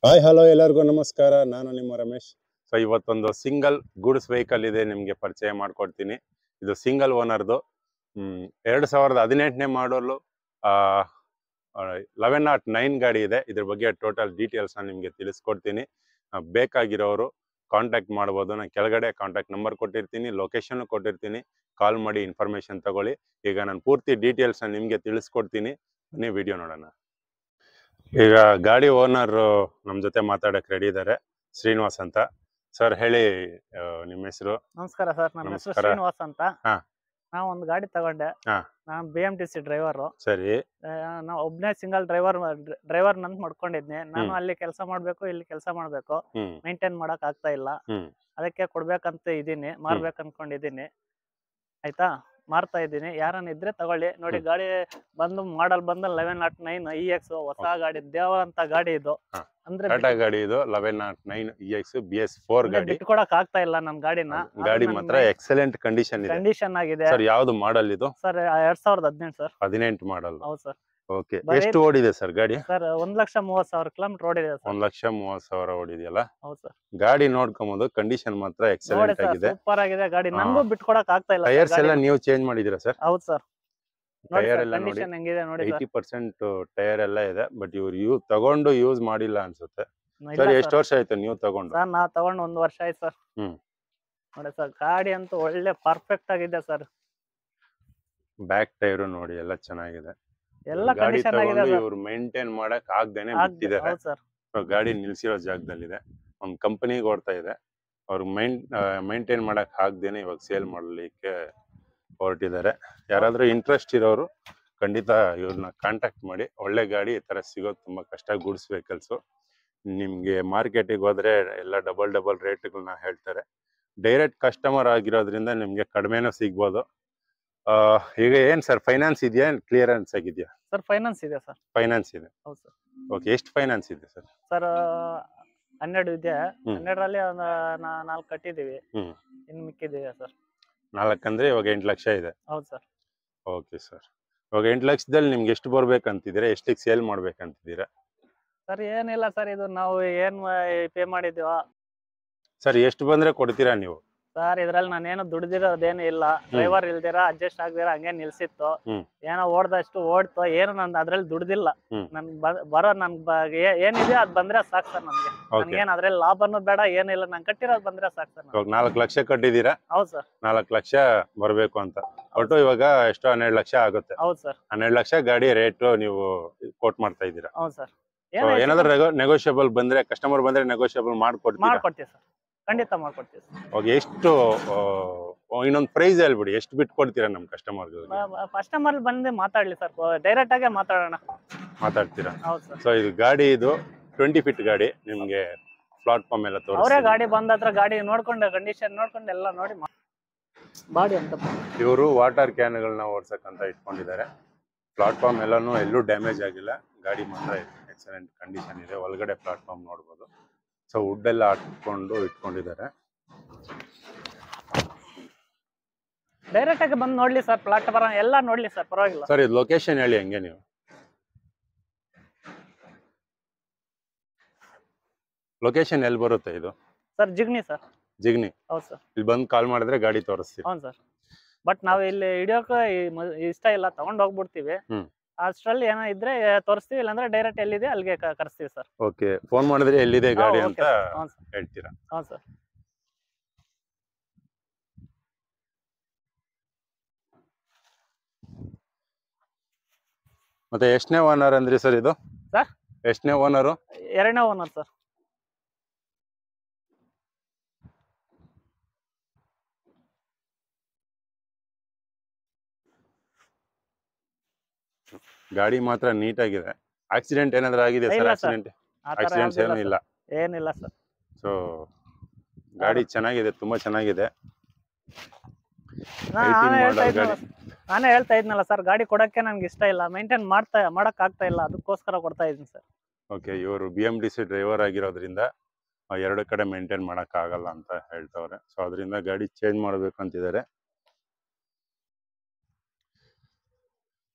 Hi hello ಎಲ್ಲರಿಗೂ ನಮಸ್ಕಾರ. ನಾನು ನಿಮ್ಮ ರಮೇಶ್. ಸೊ ಇವತ್ತೊಂದು ಸಿಂಗಲ್ ಗೂಡ್ಸ್ ವೆಹಿಕಲ್ ಇದೆ, ನಿಮಗೆ ಪರಿಚಯ ಮಾಡ್ಕೊಡ್ತೀನಿ. ಇದು ಸಿಂಗಲ್ ಓನರ್ದು 2018ನೇ ಮಾಡಲು 1109 ಗಾಡಿ ಇದೆ. ಇದ್ರ ಬಗ್ಗೆ ಟೋಟಲ್ ಡೀಟೇಲ್ಸ್ ನಾನು ನಿಮಗೆ ತಿಳಿಸ್ಕೊಡ್ತೀನಿ. ಬೇಕಾಗಿರೋರು ಕಾಂಟ್ಯಾಕ್ಟ್ ಮಾಡ್ಬೋದು. ನಾನು ಕೆಳಗಡೆ ಕಾಂಟ್ಯಾಕ್ಟ್ ನಂಬರ್ ಕೊಟ್ಟಿರ್ತೀನಿ, ಲೊಕೇಶನ್ ಕೊಟ್ಟಿರ್ತೀನಿ. ಕಾಲ್ ಮಾಡಿ ಇನ್ಫಾರ್ಮೇಶನ್ ತಗೊಳ್ಳಿ. ಈಗ ನಾನು ಪೂರ್ತಿ ಡೀಟೇಲ್ಸ್ ನಿಮಗೆ ತಿಳಿಸ್ಕೊಡ್ತೀನಿ. ಬನ್ನಿ ವಿಡಿಯೋ ನೋಡೋಣ. ಈಗ ಗಾಡಿ ಓನರ್ ನಮ್ಮ ಜೊತೆ ಮಾತಾಡಕ್ ರೆಡಿ ಇದ್ದಾರೆ, ಶ್ರೀನಿವಾಸ್ ಅಂತ. ಸರ್ ಹೇಳಿ, ನಿಮ್ಮ ಹೆಸರು? ನಮಸ್ಕಾರ ಸರ್, ನನ್ನ ಹೆಸರು ನಮಸ್ಕಾರ. ಶ್ರೀನಿವಾಸ್ ಅಂತ. ಹಾ. ನಾವು ಒಂದು ಗಾಡಿ ತಗೊಂಡೆ. ಹಾ. ನಾನು BMTC ಡ್ರೈವರ್. ಸರಿ. ನಾವು ಒಬ್ಬನೇ ಸಿಂಗಲ್ ಡ್ರೈವರ್ ನಂತ ಮಾಡ್ಕೊಂಡಿದ್ನಿ. ನಾನು ಅಲ್ಲಿ ಕೆಲಸ ಮಾಡ್ಬೇಕು, ಇಲ್ಲಿ ಕೆಲಸ ಮಾಡ್ಬೇಕು, ಮೇಂಟೈನ್ ಮಾಡಕ್ ಆಗ್ತಾ ಇಲ್ಲ. ಅದಕ್ಕೆ ಕೊಡ್ಬೇಕಂತ ಇದೀನಿ, ಮಾರ್ಬೇಕು ಅನ್ಕೊಂಡಿದೀನಿ. ಆಯ್ತಾ, ಮಾರ್ತಾ ಇದ್ದೀನಿ. ಯಾರನ್ನ ಇದ್ರೆ ತಗೊಳ್ಳಿ. ನೋಡಿ, ಗಾಡಿ ಮಾಡಲ್ ಬಂದು 1109 EX ಹೊಸ ಗಾಡಿ, ದೇವರ ಅಂತ ಗಾಡಿ ಇದು. ಅಂದ್ರೆ ಟಾಟಾ ಗಾಡಿ ಇದು 1109 EX BS4 ಗಾಡಿ. ಬಿಟ್ಕೊಡಕ್ ಆಗ್ತಾ ಇಲ್ಲ ನನ್ ಗಾಡಿನ. ಗಾಡಿ ಮಾತ್ರ ಎಕ್ಸಲೆಂಟ್ ಕಂಡೀಷನ್ ಆಗಿದೆ. ಸರ್, ಯಾವ್ದು ಮಾಡಲ್ ಇದು? Sir 2018 sir. 18 ಮಾಡಲ್. ಹೌದು ಸರ್. ಓಕೆ, ಎಷ್ಟು ಓಡಿದೆ ಸರ್ ಗಾಡಿ? ಸರ್ 1,30,30,000 ಕಿಲೋಮೀಟರ್ ಓಡಿದೆ ಸರ್. 1,30,30,000 ಓಡಿದೆಯಲ್ಲ? ಹೌದು ಸರ್. ಗಾಡಿ ನೋಡ್ಕೊಂಬೋದು, ಕಂಡೀಷನ್ ಮಾತ್ರ ಎಕ್ಸಲೆಂಟ್ ಆಗಿದೆ, ಸೂಪರ್ ಆಗಿದೆ ಗಾಡಿ. ನನಗೂ ಬಿಟ್ಕೊಡಕ್ ಆಗ್ತಾ ಇಲ್ಲ. ಟೈರ್ಸ್ ಎಲ್ಲ ನೀವು ಚೇಂಜ್ ಮಾಡಿದಿರಾ ಸರ್? ಹೌದು ಸರ್. ಟೈರ್ ಎಲ್ಲ ನೋಡಿ, ಕಂಡೀಷನ್ ಹೆಂಗಿದೆ ನೋಡಿ ಸರ್. 80% ಟೈರ್ ಎಲ್ಲ ಇದೆ. ಬಟ್ ಇವ್ರು ತಗೊಂಡು ಯೂಸ್ ಮಾಡಿಲ್ಲ ಅನ್ಸುತ್ತೆ. ಸರ್, ಎಷ್ಟು ವರ್ಷ ಆಯ್ತು ನೀವು ತಗೊಂಡು? ಸರ್, ನಾ ತಗೊಂಡು 1 ವರ್ಷ ಆಯ್ತು ಸರ್. ನೋಡಿ ಸರ್, ಗಾಡಿ ಅಂತೂ ಒಳ್ಳೆ ಪರ್ಫೆಕ್ಟ್ ಆಗಿದೆ ಸರ್. ಬ್ಯಾಕ್ ಟೈರ್ ನೋಡಿ, ಎಲ್ಲ ಚೆನ್ನಾಗಿದೆ. ಎಲ್ಲ ಕಂಡೀಷನ್ ಆಗಿದೆ ಸರ್. ಇವ್ರು ಮೇಂಟೈನ್ ಮಾಡಕ್ ಆಗ್ದೇನೆ ಬಿಟ್ಟಿದ್ದಾರೆ. ಹೌದು ಸರ್. ಗಾಡಿ ನಿಲ್ಸಿರೋ ಜಾಗದಲ್ಲಿದೆ, ಒಂದು ಕಂಪನಿಗೆ ಓಡ್ತಾ ಇದೆ. ಅವ್ರು ಮೇಂಟೈನ್ ಮಾಡಕ್ ಆಗ್ದೇನೆ ಇವಾಗ ಸೇಲ್ ಮಾಡ್ಲಿಕ್ಕೆ ಹೊರಟಿದ್ದಾರೆ. ಯಾರಾದ್ರೂ ಇಂಟ್ರೆಸ್ಟ್ ಇರೋರು ಖಂಡಿತ ಇವ್ರನ್ನ ಕಾಂಟ್ಯಾಕ್ಟ್ ಮಾಡಿ. ಒಳ್ಳೆ ಗಾಡಿ ಈ ತರ ಸಿಗೋದು ತುಂಬಾ ಕಷ್ಟ. ಗೂಡ್ಸ್ ವೆಹಿಕಲ್ಸ್ ನಿಮ್ಗೆ ಮಾರ್ಕೆಟಿಗೆ ಹೋದ್ರೆ ಎಲ್ಲ ಡಬಲ್ ರೇಟ್ಗಳನ್ನ ಹೇಳ್ತಾರೆ. ಡೈರೆಕ್ಟ್ ಕಸ್ಟಮರ್ ಆಗಿರೋದ್ರಿಂದ ನಿಮ್ಗೆ ಕಡಿಮೆನೂ ಸಿಗ್ಬೋದು. ಈಗ ಏನ್ ಸರ್, ಫೈನಾನ್ಸ್ ಇದೆಯಾ, ಕ್ಲಿಯರೆನ್ಸ್ ಆಗಿದೆಯಾ? ಸರ್, ಫೈನಾನ್ಸ್ ಇದೆ ಸರ್. ಫೈನಾನ್ಸ್ ಇದೆ. ಹೌದು ಸರ್. ಓಕೆ, ಎಷ್ಟು ಫೈನಾನ್ಸ್ ಇದೆ ಸರ್? ಸರ್ 12 ಇದೆ. 12ರಲ್ಲಿ ಒಂದು 4 ಕಟ್ಟಿದೀವಿ, ಇನ್ನು ಮಿಕ್ಕಿದೀವಿ ಸರ್. 4 ಅಂದ್ರೆ ಇವಾಗ 8 ಲಕ್ಷ ಇದೆ. ಹೌದು ಸರ್. ಓಕೆ ಸರ್, ಇವಾಗ 8 ಲಕ್ಷದಲ್ಲಿ ನಿಮ್ಗೆ ಎಷ್ಟು ಬರ್ಬೇಕಂತಿದ್ದೀರಾ, ಎಷ್ಟಿಗೆ ಸೇಲ್ ಮಾಡ್ಬೇಕಂತಿದ್ದೀರಾ? ಸರ್, ಏನಿಲ್ಲ ಸರ್, ಇದು ನಾವು ಏನ್ ಪೇ ಮಾಡಿದೀವ ಸರ್, ಎಷ್ಟು ಬಂದ್ರೆ ಕೊಡ್ತೀರಾ ನೀವು? ಸರ್, ಇದ್ರಲ್ಲಿ ನಾನೇನು ದುಡ್ದಿರೋದೇನು ಇಲ್ಲ. ಡ್ರೈವರ್ ಇಲ್ದಿರ ಅಡ್ಜಸ್ಟ್ ಆಗ್ದಿರ ಹಂಗೆ ನಿಲ್ಸಿತ್ತು. ಏನೋ ಓಡ್ದಷ್ಟು ಓಡ್ತು, ಏನು ನನ್ ಅದ್ರಲ್ಲಿ ದುಡ್ದಿಲ್ಲ. ನನ್ ಬರೋ ಏನಿದೆ ಅದ್ ಬಂದ್ರೆ ಸಾಕು ಸರ್. ನನ್ಗೇನ್ ಅದ್ರಲ್ಲಿ ಲಾಭನೂ ಬೇಡ, ಏನಿಲ್ಲ. ನನ್ ಕಟ್ಟಿರೋದ್ ಬಂದ್ರೆ ಸಾಕು ಸರ್. 4 ಲಕ್ಷ ಕಟ್ಟಿದೀರಾ? ಹೌದು ಸರ್. 4 ಲಕ್ಷ ಬರ್ಬೇಕು ಅಂತ ಒಟ್ಟು ಇವಾಗ ಎಷ್ಟು 12 ಲಕ್ಷ ಆಗುತ್ತೆ. ಹೌದು ಸರ್. 12 ಲಕ್ಷ ಗಾಡಿ ರೇಟ್ ನೀವು ಕೋಟ್ ಮಾಡ್ತಾ ಇದ್ದೀರಾ? ಹೌದು ಸರ್. ಏನಾದ್ರೂ ನೆಗೋಷಿಯಬಲ್ ಬಂದ್ರೆ, ಕಸ್ಟಮರ್ ಬಂದ್ರೆ ನೆಗೋಷಿಯಬಲ್ ಮಾಡ್ಕೊಡ್ತೀವಿ ಸರ್. ಖಂಡಿತ ಮಾಡ್ಕೊಡ್ತೀವಿ. ಓಕೆ, ಎಷ್ಟು ಇನ್ನೊಂದು ಪ್ರೈಸ್ ಹೇಳ್ಬಿಡಿ, ಎಷ್ಟು ಬಿಟ್ಟು ಕೊಡ್ತೀರಾ ನಮ್ಮ ಕಸ್ಟಮರ್? ಕಸ್ಟಮರ್ ಬಂದು ಮಾತಾಡ್ಲಿ ಸರ್, ಡೈರೆಕ್ಟ್ ಆಗಿ ಮಾತಾಡೋಣ. ಮಾತಾಡ್ತೀರಾ? ಹೌದು ಸರ್. ಸೊ ಇದು ಗಾಡಿ, ಇದು 20 ಫೀಟ್ ಗಾಡಿ. ನಿಮ್ಗೆ ಪ್ಲಾಟ್ಫಾರ್ಮ್ ಎಲ್ಲ ತೋರಿಸಿ, ಅವರೇ ಗಾಡಿ ಬಂದ ಹತ್ರ ಗಾಡಿ ನೋಡ್ಕೊಂಡು, ಕಂಡೀಷನ್ ನೋಡ್ಕೊಂಡು ಎಲ್ಲ ನೋಡಿ ಬಾಡಿ ಅಂತ. ಇವರು ವಾಟರ್ ಕ್ಯಾನ್ಗಳನ್ನ ಓಡ್ಸಕ್ಕಂತ ಇಟ್ಕೊಂಡಿದ್ದಾರೆ. ಪ್ಲಾಟ್ಫಾರ್ಮ್ ಎಲ್ಲೂ ಡ್ಯಾಮೇಜ್ ಆಗಿಲ್ಲ. ಗಾಡಿ ಮಾತ್ರ ಎಕ್ಸಲೆಂಟ್ ಕಂಡೀಷನ್ ಇದೆ. ಒಳಗಡೆ ಪ್ಲಾಟ್ಫಾರ್ಮ್ ನೋಡ್ಬೋದು. ಸೊ ವುಡ್ ಎಲ್ಲ ಹಾಕೊಂಡು ಇಟ್ಕೊಂಡಿದ್ದಾರೆ. ಡೈರೆಕ್ಟ್ ಆಗಿ ಬಂದು ನೋಡ್ಲಿ ಸರ್, ಪ್ಲಾಟ್ಫಾರ್ಮ್ ಎಲ್ಲ ನೋಡ್ಲಿ ಸರ್, ಪರವಾಗಿಲ್ಲ. ಸರ್, ಇದು ಲೊಕೇಶನ್ ಹೇಳಿ ಹಂಗೆ ನೀವು. ಲೊಕೇಶನ್ ಎಲ್ಲಿ ಬರುತ್ತೆ ಇದು? Sir, Jigni sir. ಜಿಗ್ನಿ? ಹೌದು ಸರ್. ಇಲ್ಲಿ ಬಂದು ಕಾಲ್ ಮಾಡಿದ್ರೆ ಗಾಡಿ ತೋರಿಸ್ತೀವಿ? ಹೌದು ಸರ್. ಬಟ್ ನಾವು ಇಲ್ಲಿ ಹಿಡಿಯೋಕೆ ಇಷ್ಟ ಇಲ್ಲ, ತಗೊಂಡ್ ಹೋಗ್ಬಿಡ್ತೀವಿ. ಅಷ್ಟರಲ್ಲಿ ಏನೋ ಇದ್ರೆ ತೋರಿಸ್ತೀವಿ, ಇಲ್ಲಾಂದ್ರೆ ಡೈರೆಕ್ಟ್ ಎಲ್ಲಿದೆ ಅಲ್ಲಿಗೆ ಕರೆಸ್ತೀವಿ ಸರ್. ಓಕೆ, ಫೋನ್ ಮಾಡಿದ್ರೆ ಎಲ್ಲಿದೆ ಗಾಡಿ ಅಂತ ಹೇಳ್ತೀರಾ? ಹೌದು ಸರ್. ಮತ್ತೆ ಎಷ್ಟನೇ ಓನರ್ ಅಂದ್ರಿ ಸರ್ ಇದು? ಸರ್, ಎಷ್ಟನೇ ಓನರು? 2ನೇ ಓನರ್ ಸರ್. ಗಾಡಿ ಮಾತ್ರ ನೀಟಾಗಿದೆ. ಆಕ್ಸಿಡೆಂಟ್ ಏನಾದ್ರೂ ಆಗಿದೆ ಸರ್? ಆಕ್ಸಿಡೆಂಟ್ಸ್ ಏನೂ ಇಲ್ಲ? ಏನಿಲ್ಲ ಸರ್. ಸೊ ಗಾಡಿ ಚೆನ್ನಾಗಿದೆ, ತುಂಬಾ ಚೆನ್ನಾಗಿದೆ. ನಾನೇ ಹೇಳ್ತಾ ಇದ್ನಲ್ಲ ಸರ್, ಗಾಡಿ ಕೊಡಕ್ಕೆ ನನ್ಗೆ ಇಷ್ಟ ಇಲ್ಲ, ಮೇಂಟೈನ್ ಮಾಡಕ್ ಆಗ್ತಾ ಇಲ್ಲ, ಅದಕ್ಕೋಸ್ಕರ ಕೊಡ್ತಾ ಇದ್ದೀನಿ ಸರ್. ಓಕೆ, ಇವರು BMTC ಡ್ರೈವರ್ ಆಗಿರೋದ್ರಿಂದ 2 ಕಡೆ ಮೇಂಟೈನ್ ಮಾಡಕ್ ಆಗಲ್ಲ ಅಂತ ಹೇಳ್ತವ್ರೆ. ಸೊ ಅದರಿಂದ ಗಾಡಿ ಚೇಂಜ್ ಮಾಡ್ಬೇಕು ಅಂತಿದ್ದಾರೆ.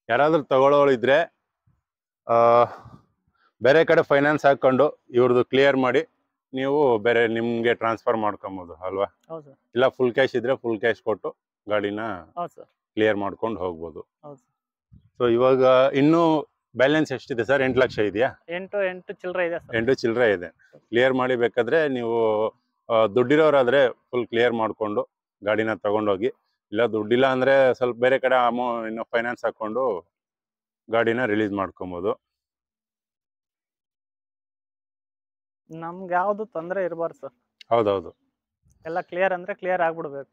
ಯಾರಾದ್ರೂ ತಗೊಳ್ಳೋಳಿದ್ರೆ ಬೇರೆ ಕಡೆ ಫೈನಾನ್ಸ್ ಹಾಕೊಂಡು ಇವ್ರದ್ದು ಕ್ಲಿಯರ್ ಮಾಡಿ ನೀವು ಬೇರೆ ನಿಮ್ಗೆ ಟ್ರಾನ್ಸ್ಫರ್ ಮಾಡ್ಕೊಬೋದು ಅಲ್ವಾ? ಹೌದು ಸರ್. ಇಲ್ಲ ಫುಲ್ ಕ್ಯಾಶ್ ಇದ್ರೆ ಫುಲ್ ಕ್ಯಾಶ್ ಕೊಟ್ಟು ಗಾಡಿನ ಹೌದು ಸರ್. ಕ್ಲಿಯರ್ ಮಾಡ್ಕೊಂಡು ಹೋಗ್ಬೋದು. ಹೌದು. ಸೊ ಇವಾಗ ಇನ್ನೂ ಬ್ಯಾಲೆನ್ಸ್ ಎಷ್ಟಿದೆ ಸರ್? 8 ಲಕ್ಷ ಇದೆಯಾ? 8 ಚಿಲ್ಲರೆ ಇದೆ ಸರ್. 8 ಚಿಲ್ಲರೆ ಇದೆ. ಕ್ಲಿಯರ್ ಮಾಡಿ ಬೇಕಾದ್ರೆ ನೀವು ದುಡ್ಡಿರೋರಾದ್ರೆ ಫುಲ್ ಕ್ಲಿಯರ್ ಮಾಡಿಕೊಂಡು ಗಾಡಿನ ತಗೊಂಡೋಗಿ, ಇಲ್ಲ ದುಡ್ಡಿಲ್ಲ ಅಂದ್ರೆ ಸ್ವಲ್ಪ ಬೇರೆ ಕಡೆ ಇನ್ನು ಫೈನಾನ್ಸ್ ಹಾಕೊಂಡು ಗಾಡಿನ ರಿಲೀಸ್ ಮಾಡ್ಕೊಬೋದು. ನಮ್ಗೆ ಯಾವ್ದು ತೊಂದರೆ ಇರಬಾರ್ದು ಸರ್. ಹೌದೌದು. ಎಲ್ಲ ಕ್ಲಿಯರ್ ಅಂದ್ರೆ ಕ್ಲಿಯರ್ ಆಗ್ಬಿಡ್ಬೇಕು.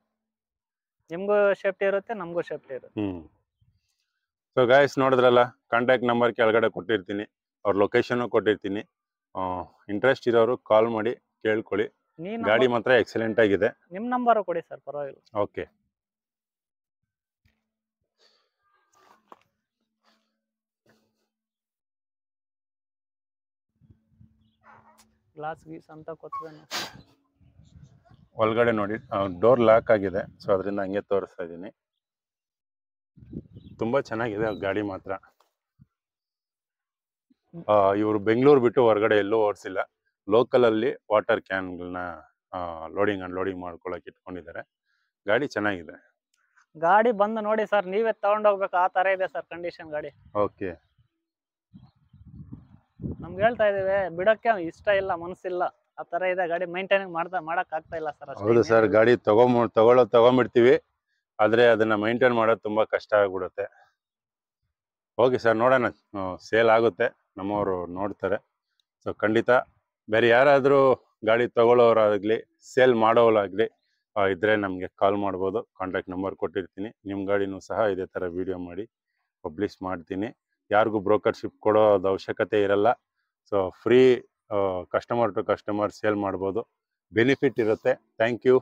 ನಿಮ್ಗೂ ಸೇಫ್ಟಿ ಇರುತ್ತೆ, ನಮಗೂ ಸೇಫ್ಟಿ ಇರುತ್ತೆ. ಸೊ ಗಾಯ್ಸ್ ನೋಡಿದ್ರಲ್ಲ, ಕಾಂಟ್ಯಾಕ್ಟ್ ನಂಬರ್ ಕೆಳಗಡೆ ಕೊಟ್ಟಿರ್ತೀನಿ, ಅವ್ರ ಲೊಕೇಶನ್ ಕೊಟ್ಟಿರ್ತೀನಿ. ಇಂಟ್ರೆಸ್ಟ್ ಇರೋರು ಕಾಲ್ ಮಾಡಿ ಕೇಳ್ಕೊಳ್ಳಿ. ಗಾಡಿ ಮಾತ್ರ ಎಕ್ಸಲೆಂಟ್ ಆಗಿದೆ. ನಿಮ್ ನಂಬರ್ ಕೊಡಿ ಸರ್, ಪರವಾಗಿಲ್ಲ. ಓಕೆ. ಗ್ಲಾಸ್ ಗೀಸ್ ಅಂತ ಕೊತ್ತೇನೆ. ಒಳಗಡೆ ನೋಡಿ, ಡೋರ್ ಲಾಕ್ ಆಗಿದೆ. ಸೊ ಅದರಿಂದ ಹಂಗೆ ತೋರಿಸ್ತಾ ಇದ್ದೀನಿ. ತುಂಬಾ ಚೆನ್ನಾಗಿದೆ ಗಾಡಿ ಮಾತ್ರ. ಇವರು ಬೆಂಗಳೂರು ಬಿಟ್ಟು ಹೊರಗಡೆ ಎಲ್ಲೂ ಓಡಿಸಿಲ್ಲ. ಲೋಕಲ್ ಅಲ್ಲಿ ವಾಟರ್ ಕ್ಯಾನ್ಗಳನ್ನ ಲೋಡಿಂಗ್ ಅನ್ಲೋಡಿಂಗ್ ಮಾಡ್ಕೊಳಕ್ ಇಟ್ಕೊಂಡಿದ್ದಾರೆ. ಗಾಡಿ ಚೆನ್ನಾಗಿದೆ. ಗಾಡಿ ಬಂದು ನೋಡಿ ಸರ್, ನೀವೇ ತಗೊಂಡ್ ಹೋಗ್ಬೇಕು, ಆ ತರ ಇದೆ ಸರ್ ಕಂಡೀಷನ್ ಗಾಡಿ. ಓಕೆ. ನಮ್ಗೆ ಹೇಳ್ತಾ ಇದೀವಿ, ಬಿಡಕ್ಕೆ ಇಷ್ಟ ಇಲ್ಲ, ಮನಸ್ಸಿಲ್ಲ, ಆ ತರ ಇದೆ ಗಾಡಿ. ಮೇಂಟೈನ್ ಮಾಡಕ್ ಆಗ್ತಾ ಇಲ್ಲ ಸರ್. ಹೌದು ಸರ್, ಗಾಡಿ ತಗೊಂಡ್ಬಿಡ್ತೀವಿ, ಆದ್ರೆ ಅದನ್ನ ಮೇಂಟೈನ್ ಮಾಡೋದು ತುಂಬಾ ಕಷ್ಟ ಆಗ್ಬಿಡುತ್ತೆ. ಓಕೆ ಸರ್, ನೋಡೋಣ, ಸೇಲ್ ಆಗುತ್ತೆ, ನಮ್ಮವರು ನೋಡ್ತಾರೆ. ಸೊ ಖಂಡಿತ ಬೇರೆ ಯಾರಾದರೂ ಗಾಡಿ ತಗೊಳ್ಳೋರಾಗ್ಲಿ ಸೇಲ್ ಮಾಡೋರಾಗ್ಲಿ ಇದ್ರೆ ನಮಗೆ ಕಾಲ್ ಮಾಡ್ಬೋದು. ಕಾಂಟ್ಯಾಕ್ಟ್ ನಂಬರ್ ಕೊಟ್ಟಿರ್ತೀನಿ. ನಿಮ್ಮ ಗಾಡಿನೂ ಸಹ ಇದೇ ಥರ ವಿಡಿಯೋ ಮಾಡಿ ಪಬ್ಲಿಷ್ ಮಾಡ್ತೀನಿ. ಯಾರಿಗೂ ಬ್ರೋಕರ್ಶಿಪ್ ಕೊಡೋದು ಅವಶ್ಯಕತೆ ಇರಲ್ಲ. So free customer to customer sale ಮಾಡ್ಬೋದು. ಬೆನಿಫಿಟ್ ಇರುತ್ತೆ. Thank you.